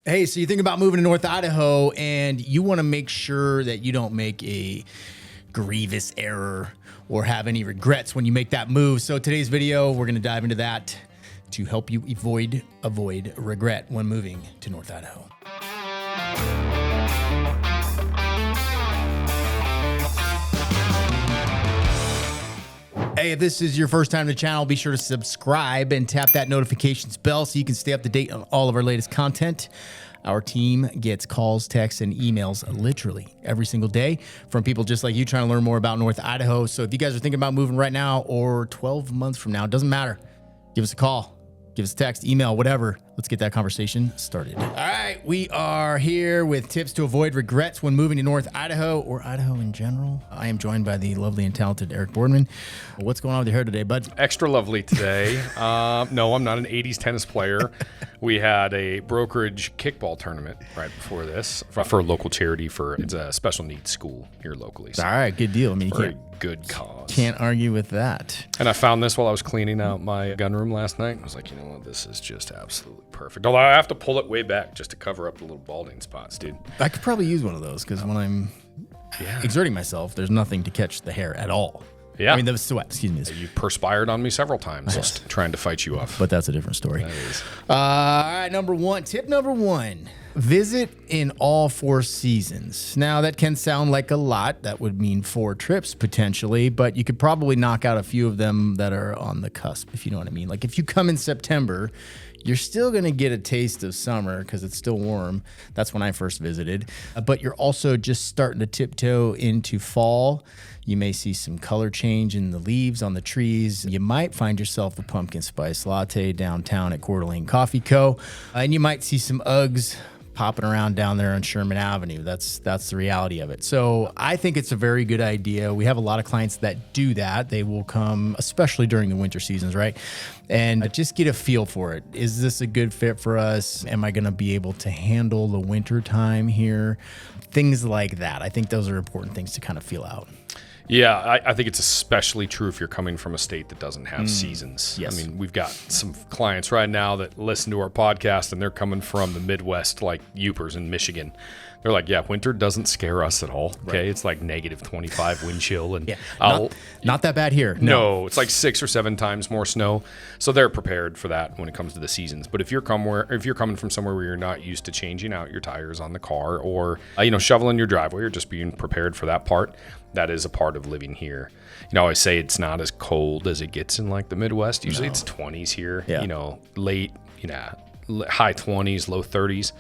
Hey, so you think about moving to North Idaho and you want to make sure that you don't make a grievous error or have any regrets when you make that move. So today's video, we're going to dive into that to help you avoid regret when moving to North Idaho. Hey, if this is your first time to the channel, be sure to subscribe and tap that notifications bell so you can stay up to date on all of our latest content. Our team gets calls, texts, and emails literally every single day from people just like you trying to learn more about North Idaho. So if you guys are thinking about moving right now or 12 months from now, it doesn't matter. Give us a call, give us a text, email, whatever. Let's get that conversation started. All right, we are here with tips to avoid regrets when moving to North Idaho or Idaho in general. I am joined by the lovely and talented Eric Boardman. What's going on with your hair today, bud? Extra lovely today. No, I'm not an 80s tennis player. We had a brokerage kickball tournament right before this for a local charity it's a special needs school here locally. So all right, good deal. I mean, for a good cause. Can't argue with that. And I found this while I was cleaning out my gun room last night. I was like, you know what? This is just absolutely perfect. Although I have to pull it way back just to cover up the little balding spots, dude. I could probably use one of those because when I'm exerting myself, there's nothing to catch the hair at all. Yeah. I mean, the sweat, excuse me. You perspired on me several times just trying to fight you off. But that's a different story. That is. All right, tip number one, visit in all 4 seasons. Now, that can sound like a lot. That would mean 4 trips potentially, but you could probably knock out a few of them that are on the cusp, if you know what I mean. Like if you come in September, you're still going to get a taste of summer because it's still warm. That's when I first visited. But you're also just starting to tiptoe into fall. You may see some color change in the leaves on the trees. You might find yourself a pumpkin spice latte downtown at Coeur d'Alene Coffee Co. And you might see some Uggs popping around down there on Sherman Avenue. That's the reality of it. So I think it's a very good idea. We have a lot of clients that do that. They will come, especially during the winter seasons, right? And just get a feel for it. Is this a good fit for us? Am I going to be able to handle the winter time here? Things like that. I think those are important things to kind of feel out. Yeah, I think it's especially true if you're coming from a state that doesn't have seasons. Yes. I mean, we've got some clients right now that listen to our podcast and they're coming from the Midwest, like Upers in Michigan. They're like, yeah, winter doesn't scare us at all. Okay, right. It's like negative 25 wind chill. And not that bad here. No, it's like 6 or 7 times more snow. So they're prepared for that when it comes to the seasons. But if you're coming from somewhere where you're not used to changing out your tires on the car or, shoveling your driveway or just being prepared for that part, that is a part of living here. I always say it's not as cold as it gets in like the Midwest. Usually it's 20s here, late, high 20s, low 30s.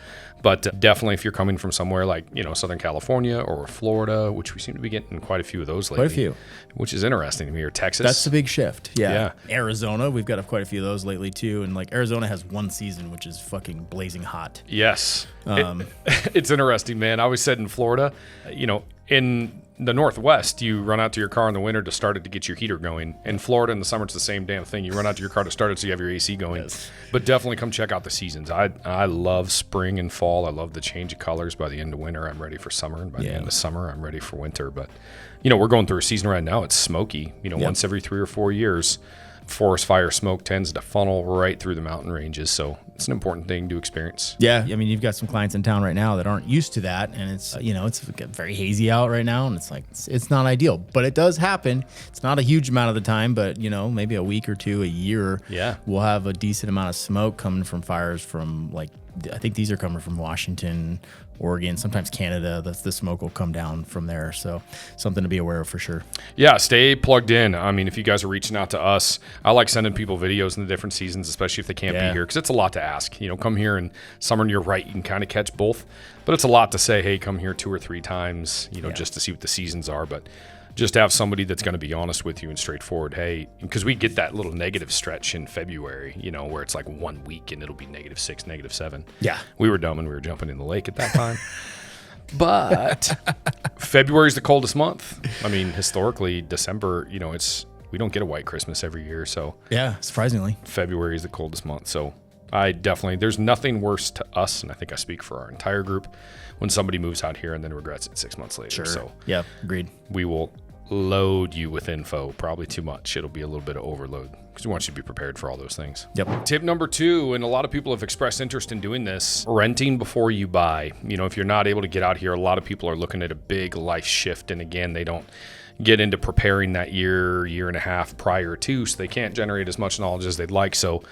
But definitely if you're coming from somewhere like, Southern California or Florida, which we seem to be getting quite a few of those lately. Quite a few. Which is interesting to me. Or Texas. That's a big shift. Yeah. Arizona, we've got quite a few of those lately too. And like Arizona has one season, which is fucking blazing hot. Yes. It's interesting, man. I always said in Florida, in the Northwest, you run out to your car in the winter to start it to get your heater going. In Florida, in the summer, it's the same damn thing. You run out to your car to start it so you have your AC going. Yes. But definitely come check out the seasons. I love spring and fall. I love the change of colors. By the end of winter, I'm ready for summer. And by the end of summer, I'm ready for winter. But, we're going through a season right now. It's smoky. Once every 3 or 4 years, forest fire smoke tends to funnel right through the mountain ranges. So it's an important thing to experience. Yeah. I mean, you've got some clients in town right now that aren't used to that. And it's, it's very hazy out right now. And it's like, it's not ideal, but it does happen. It's not a huge amount of the time, but maybe a week or 2 a year. Yeah. We'll have a decent amount of smoke coming from fires from I think these are coming from Washington, Oregon, sometimes Canada. The smoke will come down from there. So something to be aware of for sure. Yeah, stay plugged in. I mean, if you guys are reaching out to us, I like sending people videos in the different seasons, especially if they can't be here, because it's a lot to ask. Come here in summer and you're right, you can kind of catch both. But it's a lot to say, hey, come here 2 or 3 times, just to see what the seasons are. But just have somebody that's going to be honest with you and straightforward. Hey, because we get that little negative stretch in February, where it's like 1 week and it'll be -6, -7. Yeah. We were dumb and we were jumping in the lake at that time. But February is the coldest month. I mean, historically, December, we don't get a white Christmas every year. So yeah, surprisingly, February is the coldest month. So there's nothing worse to us, and I think I speak for our entire group, when somebody moves out here and then regrets it 6 months later. Sure. So yeah, agreed. We will load you with info, probably too much. It'll be a little bit of overload because we want you to be prepared for all those things. Yep. Tip number 2, and a lot of people have expressed interest in doing this, renting before you buy. If you're not able to get out here, a lot of people are looking at a big life shift. And again, they don't get into preparing that year and a half prior to, so they can't generate as much knowledge as they'd like. So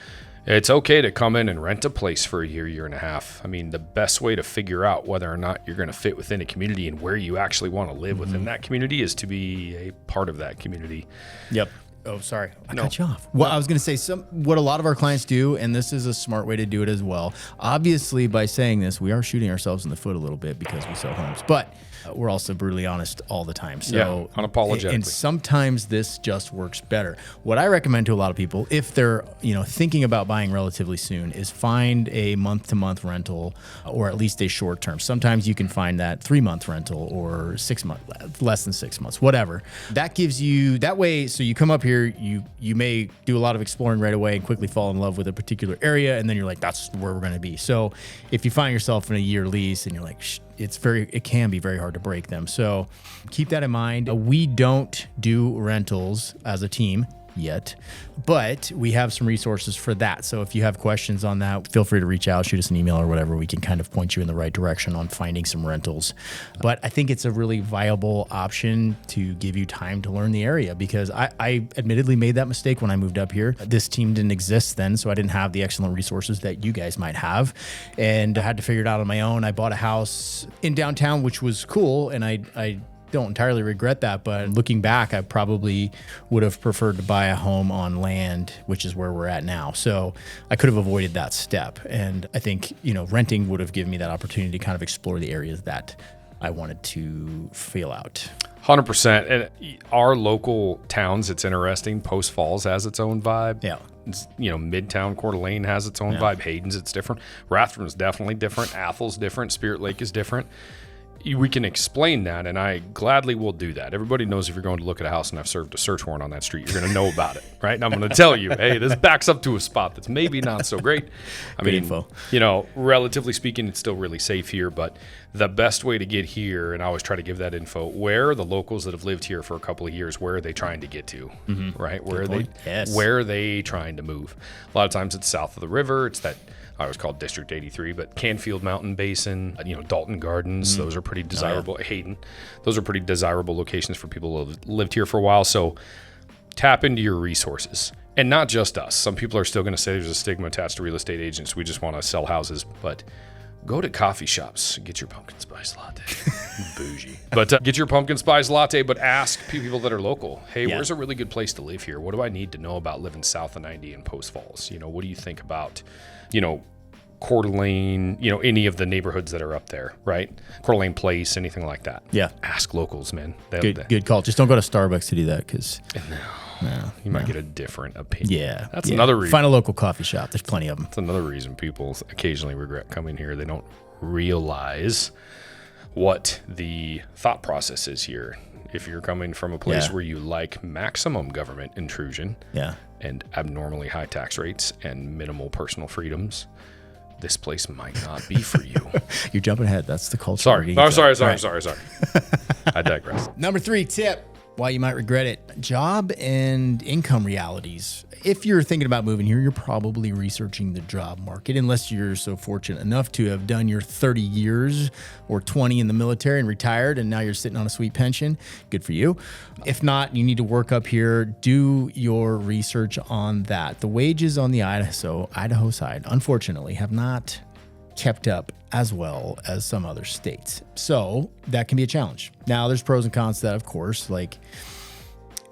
it's okay to come in and rent a place for a year and a half. I mean, the best way to figure out whether or not you're going to fit within a community and where you actually want to live within that community is to be a part of that community. Yep. Oh, sorry. I cut you off. Well, I was going to say what a lot of our clients do, and this is a smart way to do it as well. Obviously, by saying this, we are shooting ourselves in the foot a little bit because we sell homes, but we're also brutally honest all the time. So unapologetically. And sometimes this just works better. What I recommend to a lot of people, if they're thinking about buying relatively soon, is find a month-to-month rental, or at least a short term. Sometimes you can find that 3-month rental or 6 months, less than 6 months, whatever. That gives you that way. So you come up here, you may do a lot of exploring right away and quickly fall in love with a particular area, and then you're like, that's where we're going to be. So if you find yourself in a year lease and you're like, it can be very hard to break them. So keep that in mind. We don't do rentals as a team yet, but we have some resources for that. So if you have questions on that, feel free to reach out, shoot us an email or whatever. We can kind of point you in the right direction on finding some rentals. But I think it's a really viable option to give you time to learn the area, because I admittedly made that mistake when I moved up here. This team didn't exist then, so I didn't have the excellent resources that you guys might have, and I had to figure it out on my own. I bought a house in downtown, which was cool, and I don't entirely regret that, but looking back, I probably would have preferred to buy a home on land, which is where we're at now. So I could have avoided that step. And I think, renting would have given me that opportunity to kind of explore the areas that I wanted to feel out. 100%. And our local towns, it's interesting. Post Falls has its own vibe. Yeah. Midtown Coeur d'Alene has its own vibe. Hayden's, it's different. Rathram's definitely different. Athol's different. Spirit Lake is different. We can explain that, and I gladly will do that. Everybody knows if you're going to look at a house and I've served a search warrant on that street, you're going to know about it, right? And I'm going to tell you, hey, this backs up to a spot that's maybe not so great. I mean, info. Relatively speaking, it's still really safe here, but the best way to get here, and I always try to give that info, where are the locals that have lived here for a couple of years, where are they trying to get to, right? Where are they trying to move? A lot of times it's south of the river. It's that I always call it District 83, but Canfield Mountain Basin, Dalton Gardens, those are pretty desirable. Hayden, those are pretty desirable locations for people who have lived here for a while. So tap into your resources. And not just us. Some people are still going to say there's a stigma attached to real estate agents. We just want to sell houses. But go to coffee shops, get your pumpkin spice latte. Bougie. But get your pumpkin spice latte, but ask people that are local, hey, where's a really good place to live here? What do I need to know about living south of 90 in Post Falls? What do you think about, Coeur d'Alene, any of the neighborhoods that are up there, right? Coeur d'Alene Place, anything like that. Yeah. Ask locals, man. Good call. Just don't go to Starbucks to do that, because you might get a different opinion. Yeah. That's another reason. Find a local coffee shop. There's plenty of them. That's another reason people occasionally regret coming here. They don't realize what the thought process is here. If you're coming from a place where you like maximum government intrusion and abnormally high tax rates and minimal personal freedoms, this place might not be for you. You're jumping ahead. That's the culture. Sorry. I digress. Number 3 tip, why you might regret it: job and income realities. If you're thinking about moving here, you're probably researching the job market, unless you're so fortunate enough to have done your 30 years or 20 in the military and retired, and now you're sitting on a sweet pension. Good for you. If not, you need to work up here. Do your research on that. The wages on the Idaho side, unfortunately, have not kept up as well as some other states. So that can be a challenge. Now, there's pros and cons to that, of course. Like,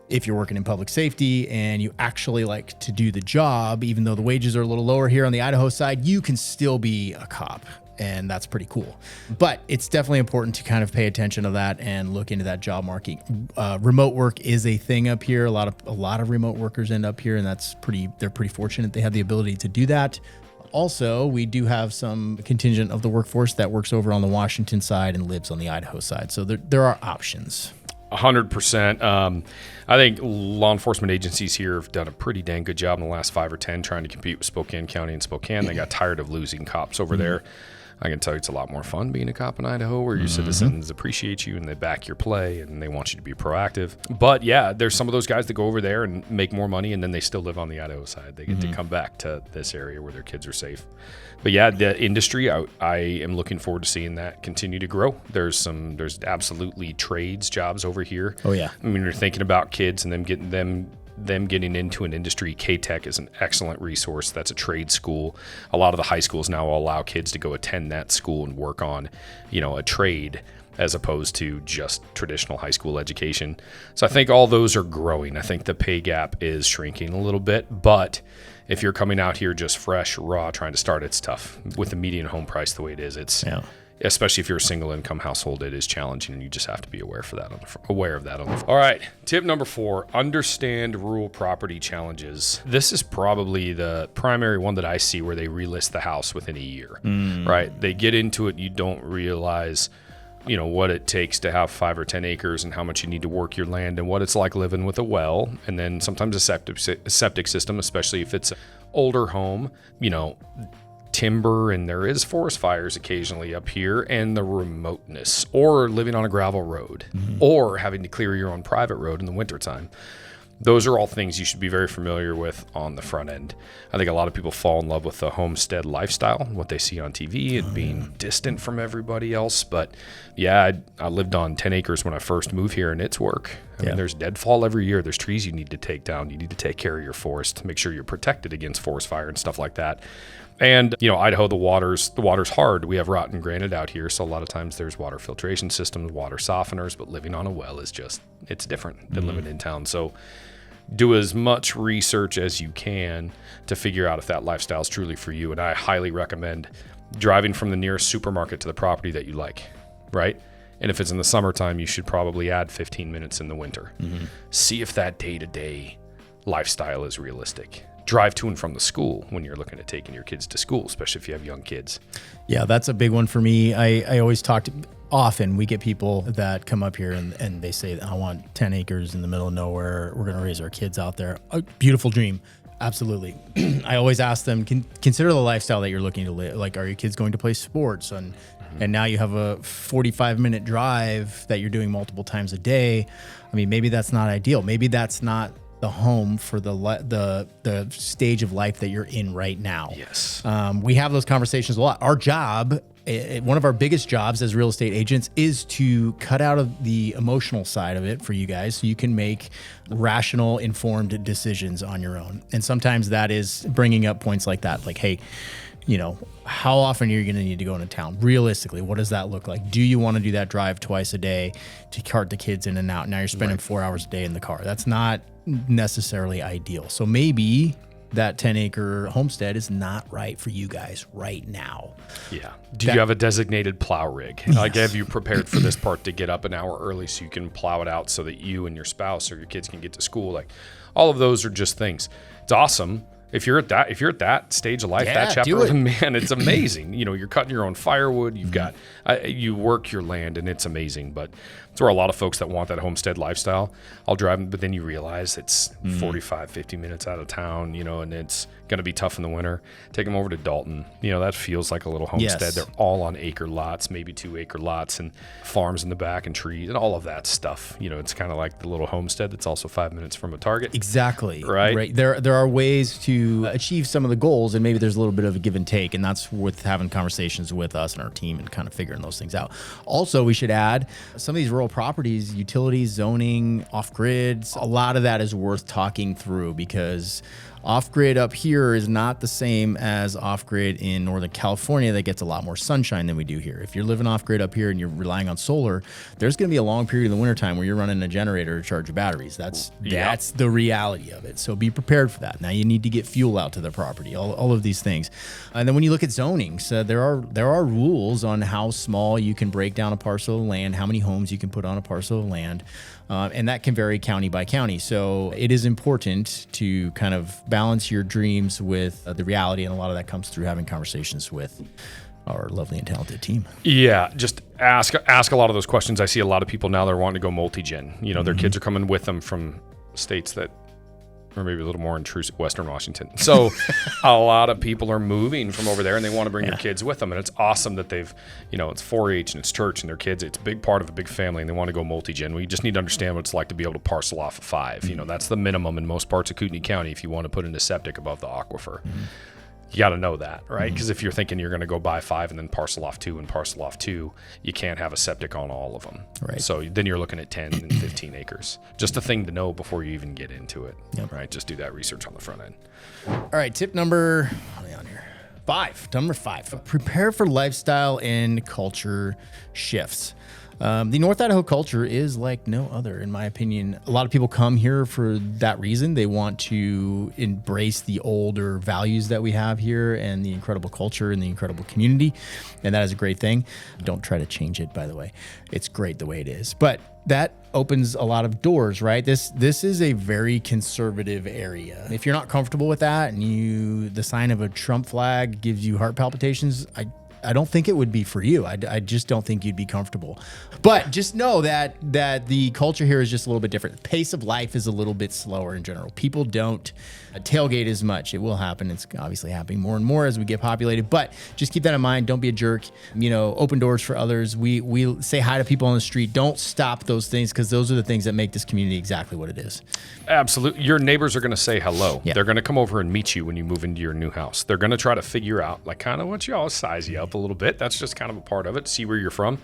if you're working in public safety and you actually like to do the job, even though the wages are a little lower here on the Idaho side, you can still be a cop, and that's pretty cool. But it's definitely important to kind of pay attention to that and look into that job market. Remote work is a thing up here. A lot of remote workers end up here, and they're pretty fortunate they have the ability to do that. Also, we do have some contingent of the workforce that works over on the Washington side and lives on the Idaho side. So there are options. 100%. I think law enforcement agencies here have done a pretty dang good job in the last 5 or 10 trying to compete with Spokane County and Spokane. They got tired of losing cops over there. I can tell you it's a lot more fun being a cop in Idaho, where your citizens appreciate you and they back your play and they want you to be proactive. But yeah, there's some of those guys that go over there and make more money, and then they still live on the Idaho side. They get to come back to this area where their kids are safe. But yeah, the industry, I am looking forward to seeing that continue to grow. There's absolutely trades jobs over here. Oh yeah. I mean, you're thinking about kids and them getting into an industry. K-Tech is an excellent resource. That's a trade school. A lot of the high schools now allow kids to go attend that school and work on, a trade, as opposed to just traditional high school education. So I think all those are growing. I think the pay gap is shrinking a little bit, but if you're coming out here just fresh, raw, trying to start, it's tough. With the median home price the way it is, especially if you're a single income household, it is challenging, and you just have to be aware of that on the All right, tip number 4, understand rural property challenges. This is probably the primary one that I see where they relist the house within a year, right? They get into it, you don't realize what it takes to have 5 or 10 acres and how much you need to work your land and what it's like living with a well, and then sometimes a septic system, especially if it's an older home, timber, and there is forest fires occasionally up here, and the remoteness, or living on a gravel road, or having to clear your own private road in the wintertime. Those are all things you should be very familiar with on the front end. I think a lot of people fall in love with the homestead lifestyle, what they see on TV, and being distant from everybody else. But yeah, I lived on 10 acres when I first moved here, and it's work. I mean, there's deadfall every year. There's trees you need to take down. You need to take care of your forest, make sure you're protected against forest fire and stuff like that. And, Idaho, the water's hard. We have rotten granite out here, so a lot of times there's water filtration systems, water softeners, but living on a well is it's different than living in town. So do as much research as you can to figure out if that lifestyle is truly for you. And I highly recommend driving from the nearest supermarket to the property that you like, right? And if it's in the summertime, you should probably add 15 minutes in the winter. See if that day-to-day lifestyle is realistic. Drive to and from the school when you're looking at taking your kids to school, especially if you have young kids. Yeah, that's a big one for me. I always often we get people that come up here and they say, I want 10 acres in the middle of nowhere. We're going to raise our kids out there. A beautiful dream. Absolutely. I always ask them, consider the lifestyle that you're looking to live. Like, are your kids going to play sports? And now you have a 45-minute drive that you're doing multiple times a day. I mean, maybe that's not ideal. Maybe that's not the home for the stage of life that you're in right now. Yes. We have those conversations a lot. Our job, one of our biggest jobs as real estate agents, is to cut out of the emotional side of it for you guys so you can make rational, informed decisions on your own. And sometimes that is bringing up points like that, like, hey, how often are you going to need to go into town? Realistically, what does that look like? Do you want to do that drive twice a day to cart the kids in and out? Now you're spending 4 hours a day in the car. That's not necessarily ideal. So maybe that 10-acre homestead is not right for you guys right now. Yeah. Do you have a designated plow rig? Yes. Like, have you prepared for this part to get up an hour early so you can plow it out so that you and your spouse or your kids can get to school? Like, all of those are just things. It's awesome. If you're at that stage of life, that chapter, man, it's amazing. You're cutting your own firewood. You've got, you work your land, and it's amazing. But it's where a lot of folks that want that homestead lifestyle, I'll drive, but then you realize it's 45, 50 minutes out of town, and it's going to be tough in the winter. Take them over to Dalton. That feels like a little homestead. Yes. They're all on acre lots, maybe 2-acre lots, and farms in the back and trees and all of that stuff. It's kind of like the little homestead that's also 5 minutes from a Target. Exactly. Right. There are ways to achieve some of the goals, and maybe there's a little bit of a give and take, and that's with having conversations with us and our team and kind of figuring those things out. Also, we should add some of these rural properties, utilities, zoning, off-grids, a lot of that is worth talking through, because off-grid up here is not the same as off-grid in Northern California that gets a lot more sunshine than we do here. If you're living off-grid up here and you're relying on solar, there's going to be a long period in the wintertime where you're running a generator to charge your batteries. That's the reality of it. So be prepared for that. Now you need to get fuel out to the property, all of these things. And then when you look at zoning, so there are rules on how small you can break down a parcel of land, how many homes you can put on a parcel of land. And that can vary county by county. So it is important to kind of balance your dreams with the reality. And a lot of that comes through having conversations with our lovely and talented team. Yeah, just ask a lot of those questions. I see a lot of people now that are wanting to go multi-gen. Their kids are coming with them from states that or maybe a little more intrusive, Western Washington. So a lot of people are moving from over there, and they want to bring their kids with them. And it's awesome that they've, it's 4-H and it's church and their kids. It's a big part of a big family, and they want to go multi-gen. We just need to understand what it's like to be able to parcel off a 5. That's the minimum in most parts of Kootenai County if you want to put in a septic above the aquifer. You got to know that, right? Because if you're thinking you're going to go buy 5 and then parcel off 2 and parcel off 2, you can't have a septic on all of them. Right. So then you're looking at 10 and 15 acres. Just a thing to know before you even get into it, right? Just do that research on the front end. All right, tip number, what are we on here? 5. Number 5. Prepare for lifestyle and culture shifts. The North Idaho culture is like no other, in my opinion. A lot of people come here for that reason. They want to embrace the older values that we have here and the incredible culture and the incredible community. And that is a great thing. Don't try to change it, by the way. It's great the way it is. But that opens a lot of doors, right? This is a very conservative area. If you're not comfortable with that and the sign of a Trump flag gives you heart palpitations, I don't think it would be for you. I just don't think you'd be comfortable. But just know that the culture here is just a little bit different. The pace of life is a little bit slower in general. People don't tailgate as much. It will happen. It's obviously happening more and more as we get populated. But just keep that in mind. Don't be a jerk. Open doors for others. We say hi to people on the street. Don't stop those things, because those are the things that make this community exactly what it is. Absolutely. Your neighbors are going to say hello. Yeah. They're going to come over and meet you when you move into your new house. They're going to try to figure out, like, kind of what you all size you up a little bit. That's just kind of a part of it. See where you're from,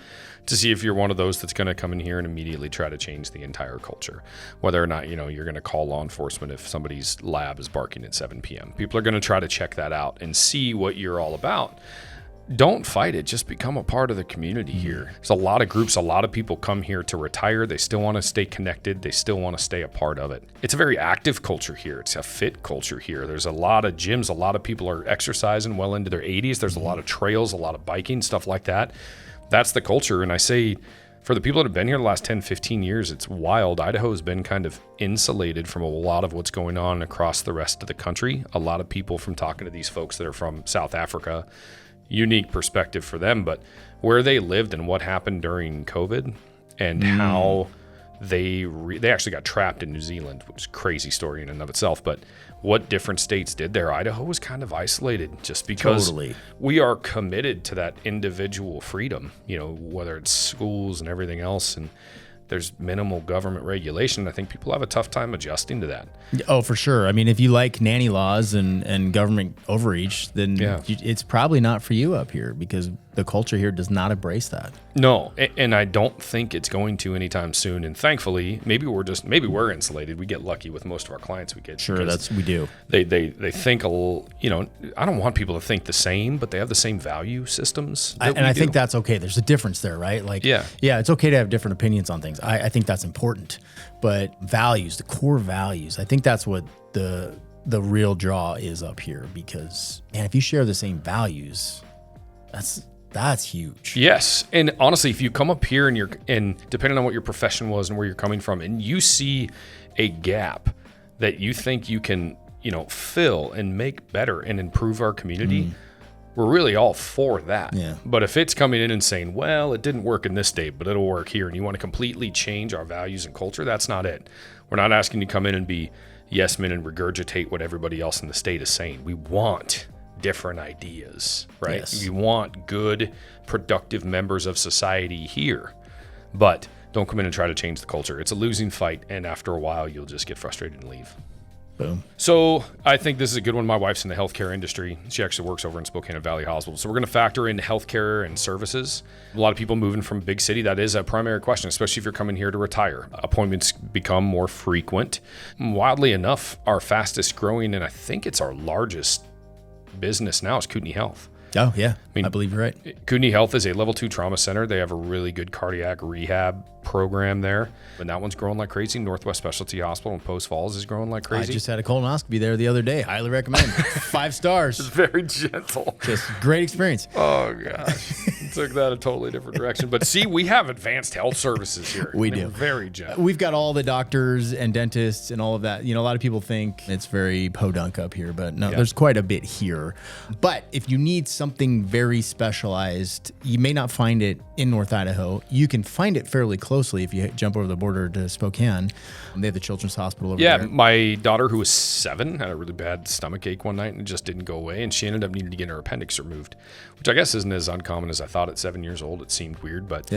to see if you're one of those that's going to come in here and immediately try to change the entire culture. Whether or not, you're going to call law enforcement if somebody's lab is barking at 7 p.m. People are going to try to check that out and see what you're all about. Don't fight it. Just become a part of the community here. There's a lot of groups. A lot of people come here to retire. They still want to stay connected. They still want to stay a part of it. It's a very active culture here. It's a fit culture here. There's a lot of gyms. A lot of people are exercising well into their 80s. There's a lot of trails, a lot of biking, stuff like that. That's the culture. And I say, for the people that have been here the last 10, 15 years, it's wild. Idaho has been kind of insulated from a lot of what's going on across the rest of the country. A lot of people, from talking to these folks that are from South Africa, unique perspective for them, but where they lived and what happened during COVID and how they actually got trapped in New Zealand, which is a crazy story in and of itself, but what different states did there. Idaho was kind of isolated just because we are committed to that individual freedom, whether it's schools and everything else, and there's minimal government regulation. I think people have a tough time adjusting to that. Oh, for sure. I mean, if you like nanny laws and government overreach, then it's probably not for you up here, because the culture here does not embrace that. No, and I don't think it's going to anytime soon. And thankfully, maybe we're insulated. We get lucky with most of our clients we get. Sure, we do. They think a little, I don't want people to think the same, but they have the same value systems. I think that's okay. There's a difference there, right? Like, yeah, it's okay to have different opinions on things. I think that's important. But values, the core values, I think that's what the real draw is up here, because, man, if you share the same values, that's huge. Yes. And honestly, if you come up here and depending on what your profession was and where you're coming from, and you see a gap that you think you can, fill and make better and improve our community, we're really all for that. Yeah. But if it's coming in and saying, well, it didn't work in this state, but it'll work here, and you want to completely change our values and culture, that's not it. We're not asking you to come in and be yes men and regurgitate what everybody else in the state is saying. We want different ideas, right? Yes. You want good, productive members of society here, but don't come in and try to change the culture. It's a losing fight, and after a while, you'll just get frustrated and leave. Boom. So I think this is a good one. My wife's in the healthcare industry. She actually works over in Spokane Valley Hospital. So we're going to factor in healthcare and services. A lot of people moving from big city, that is a primary question, especially if you're coming here to retire. Appointments become more frequent. Wildly enough, our fastest growing, and I think it's our largest business now, is Kootenai Health. Oh, yeah. I believe you're right. Kootenai Health is a level 2 trauma center. They have a really good cardiac rehab program there. And that one's growing like crazy. Northwest Specialty Hospital in Post Falls is growing like crazy. I just had a colonoscopy there the other day. Highly recommend. 5 stars. It's very gentle. Just great experience. Oh, gosh. Took that a totally different direction. But see, we have advanced health services here. We do. Very gentle. We've got all the doctors and dentists and all of that. A lot of people think it's very podunk up here, but no, there's quite a bit here. But if you need something very specialized. You may not find it in North Idaho. You can find it fairly closely if you jump over the border to Spokane. They have the Children's Hospital over there. Yeah, my daughter, who was 7, had a really bad stomach ache one night and it just didn't go away. And she ended up needing to get her appendix removed, which I guess isn't as uncommon as I thought at 7 years old. It seemed weird, but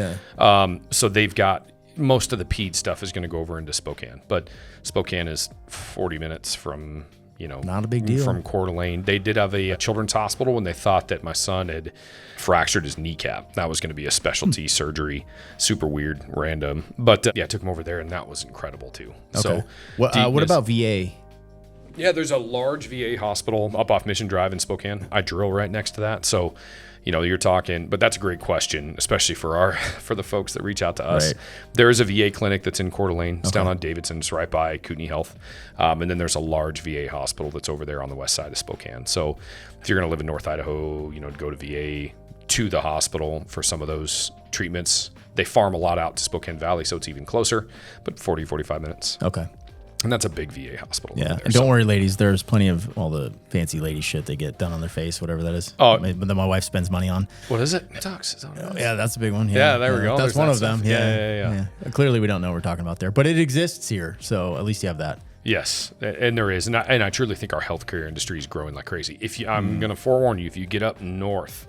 so they've got most of the ped stuff is going to go over into Spokane, but Spokane is 40 minutes from, not a big deal from Coeur d'Alene. They did have a children's hospital when they thought that my son had fractured his kneecap. That was going to be a specialty surgery. Super weird, random. But I took him over there and that was incredible too. Okay. So what about VA? Yeah, there's a large VA hospital up off Mission Drive in Spokane. I drill right next to that. So, you're talking, but that's a great question, especially for the folks that reach out to us. Right. There is a VA clinic that's in Coeur d'Alene. It's down on Davidson. It's right by Kootenai Health. And then there's a large VA hospital that's over there on the west side of Spokane. So if you're going to live in North Idaho, go to VA to the hospital for some of those treatments. They farm a lot out to Spokane Valley, so it's even closer, but 40, 45 minutes. Okay. And that's a big VA hospital. Yeah, and don't worry, ladies. There's plenty of all the fancy lady shit they get done on their face, whatever that is. Oh, but then my wife spends money on. What is it? Botox. Yeah, that's a big one. Yeah, there we go. That's one of them. Yeah. Clearly, we don't know what we're talking about there, but it exists here, so at least you have that. Yes, and there is, and I truly think our healthcare industry is growing like crazy. I'm going to forewarn you, if you get up north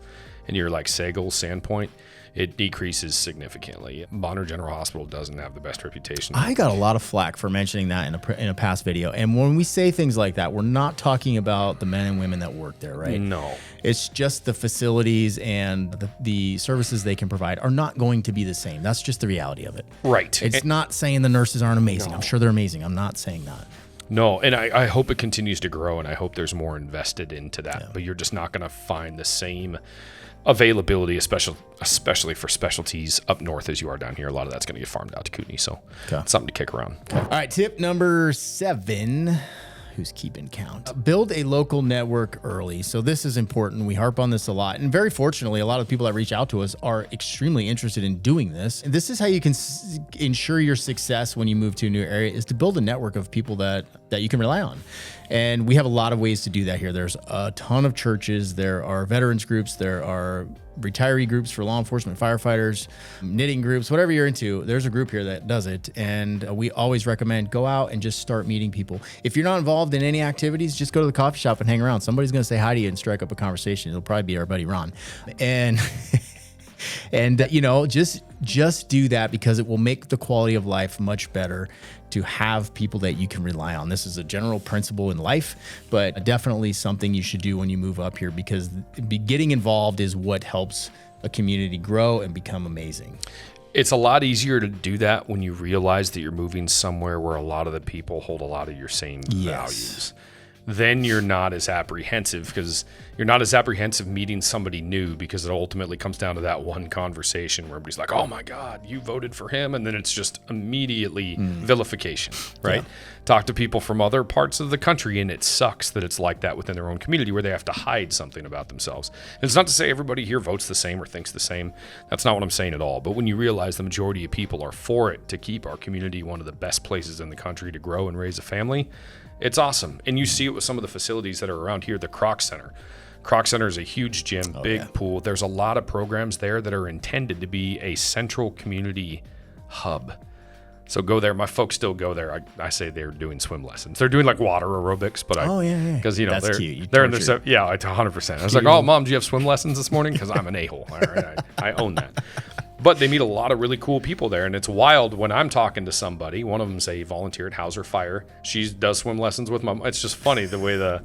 and you're like Sagal, Sandpoint, it decreases significantly. Bonner General Hospital doesn't have the best reputation. I got a lot of flack for mentioning that in a past video. And when we say things like that, we're not talking about the men and women that work there, right? No. It's just the facilities and the services they can provide are not going to be the same. That's just the reality of it. Right. It's not saying the nurses aren't amazing. No. I'm sure they're amazing. I'm not saying that. No, and I hope it continues to grow, and I hope there's more invested into that. Yeah. But you're just not going to find the same availability, especially for specialties up north as you are down here. A lot of that's going to get farmed out to Kootenai, so it's something to kick around. Okay. All right, tip number 7. Who's keeping count? Build a local network early. So this is important. We harp on this a lot. And very fortunately, a lot of people that reach out to us are extremely interested in doing this. And this is how you can ensure your success when you move to a new area, is to build a network of people that you can rely on. And we have a lot of ways to do that here. There's a ton of churches. There are veterans groups. There are retiree groups for law enforcement, firefighters, knitting groups, whatever you're into. There's a group here that does it. And we always recommend go out and just start meeting people. If you're not involved in any activities, just go to the coffee shop and hang around. Somebody's going to say hi to you and strike up a conversation. It'll probably be our buddy Ron. And just do that, because it will make the quality of life much better to have people that you can rely on. This is a general principle in life, but definitely something you should do when you move up here, because getting involved is what helps a community grow and become amazing. It's a lot easier to do that when you realize that you're moving somewhere where a lot of the people hold a lot of your same values. Then you're not as apprehensive, because you're not as apprehensive meeting somebody new, because it ultimately comes down to that one conversation where everybody's like, oh my God, you voted for him. And then it's just immediately vilification, right? Yeah. Talk to people from other parts of the country, and it sucks that it's like that within their own community, where they have to hide something about themselves. And it's not to say everybody here votes the same or thinks the same. That's not what I'm saying at all. But when you realize the majority of people are for it to keep our community one of the best places in the country to grow and raise a family, it's awesome. And you see it with some of the facilities that are around here. The Croc Center. Croc Center is a huge gym, big pool. There's a lot of programs there that are intended to be a central community hub. So go there. My folks still go there. I say they're doing swim lessons. They're doing like water aerobics, but because that's they're cute. They're in their 100%. I was like, oh, Mom, do you have swim lessons this morning? Because I'm an a-hole. All right, I own that. But they meet a lot of really cool people there, and it's wild when I'm talking to somebody. One of them's a volunteer at Hauser Fire. She does swim lessons with my. It's just funny the way the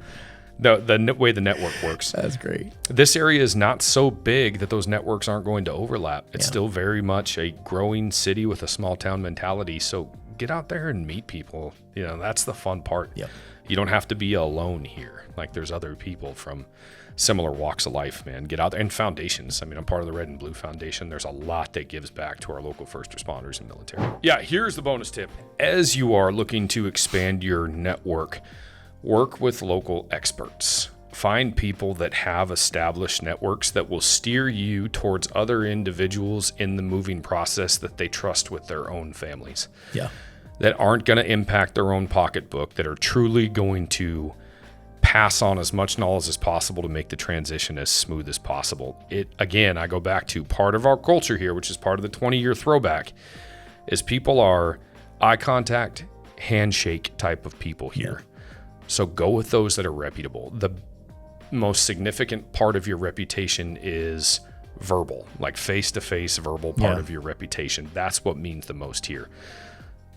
way the network works. That's great. This area is not so big that those networks aren't going to overlap. It's still very much a growing city with a small town mentality. So get out there and meet people. That's the fun part. Yep. You don't have to be alone here. Like, there's other people from similar walks of life, man. Get out there. And foundations. I mean, I'm part of the Red and Blue Foundation. There's a lot that gives back to our local first responders and military. Yeah, here's the bonus tip. As you are looking to expand your network, work with local experts. Find people that have established networks that will steer you towards other individuals in the moving process that they trust with their own families. Yeah. That aren't going to impact their own pocketbook, that are truly going to pass on as much knowledge as possible to make the transition as smooth as possible. Again, I go back to part of our culture here, which is part of the 20-year throwback, is people are eye contact, handshake type of people here. So go with those that are reputable. The most significant part of your reputation is verbal, like face-to-face verbal part of your reputation. That's what means the most here.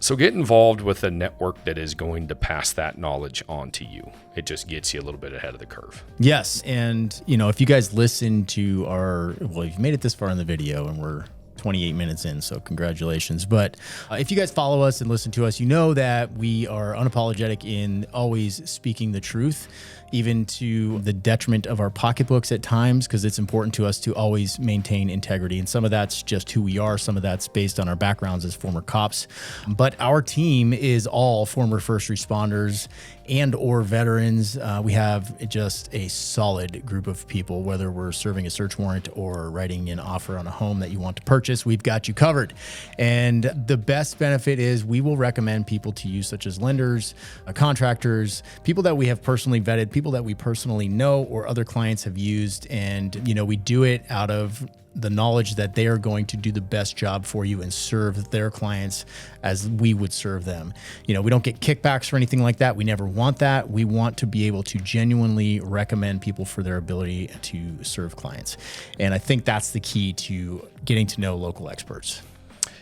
So get involved with a network that is going to pass that knowledge on to you. It just gets you a little bit ahead of the curve. Yes. And, if you guys listen to you've made it this far in the video and we're 28 minutes in, so congratulations. But if you guys follow us and listen to us, you know that we are unapologetic in always speaking the truth, even to the detriment of our pocketbooks at times, because it's important to us to always maintain integrity. And some of that's just who we are. Some of that's based on our backgrounds as former cops. But our team is all former first responders and or veterans. We have just a solid group of people, whether we're serving a search warrant or writing an offer on a home that you want to purchase, we've got you covered. And the best benefit is we will recommend people to you, such as lenders, contractors, people that we have personally vetted, people that we personally know or other clients have used. And, we do it out of the knowledge that they are going to do the best job for you and serve their clients as we would serve them. We don't get kickbacks or anything like that. We never want that. We want to be able to genuinely recommend people for their ability to serve clients. And I think that's the key to getting to know local experts.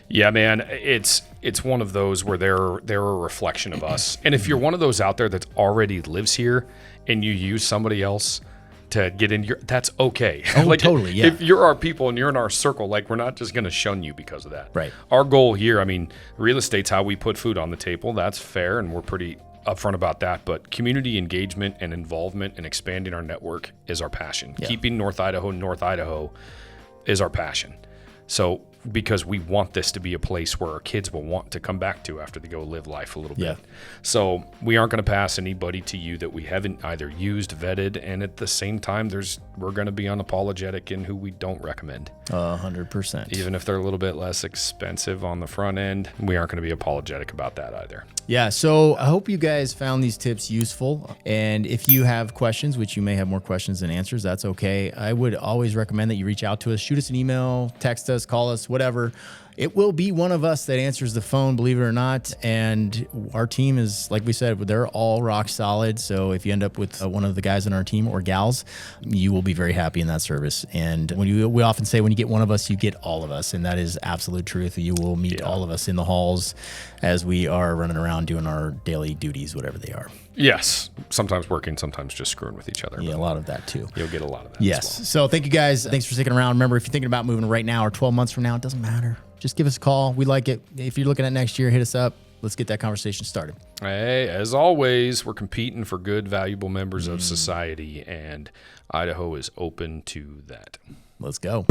Yeah, man, it's one of those where they're a reflection of us. And if you're one of those out there that already lives here and you use somebody else to get in that's okay. Oh, totally. Yeah. If you're our people and you're in our circle, we're not just going to shun you because of that. Right. Our goal here, real estate's how we put food on the table. That's fair. And we're pretty upfront about that. But community engagement and involvement and expanding our network is our passion. Yeah. Keeping North Idaho is our passion. So because we want this to be a place where our kids will want to come back to after they go live life a little bit. So we aren't going to pass anybody to you that we haven't either used, vetted, and at the same time, we're going to be unapologetic in who we don't recommend. 100%. Even if they're a little bit less expensive on the front end, we aren't going to be apologetic about that either. Yeah, so I hope you guys found these tips useful. And if you have questions, which you may have more questions than answers, that's okay. I would always recommend that you reach out to us, shoot us an email, text us, call us, whatever. It will be one of us that answers the phone, believe it or not. And our team is, like we said, they're all rock solid. So if you end up with one of the guys on our team or gals, you will be very happy in that service. And we often say when you get one of us, you get all of us. And that is absolute truth. You will meet all of us in the halls as we are running around doing our daily duties, whatever they are. Yes. Sometimes working, sometimes just screwing with each other. Yeah, a lot of that too. You'll get a lot of that. Yes. As well. So thank you guys. Thanks for sticking around. Remember, if you're thinking about moving right now or 12 months from now, it doesn't matter. Just give us a call. We like it. If you're looking at next year, hit us up. Let's get that conversation started. Hey, as always, we're competing for good, valuable members of society, and Idaho is open to that. Let's go.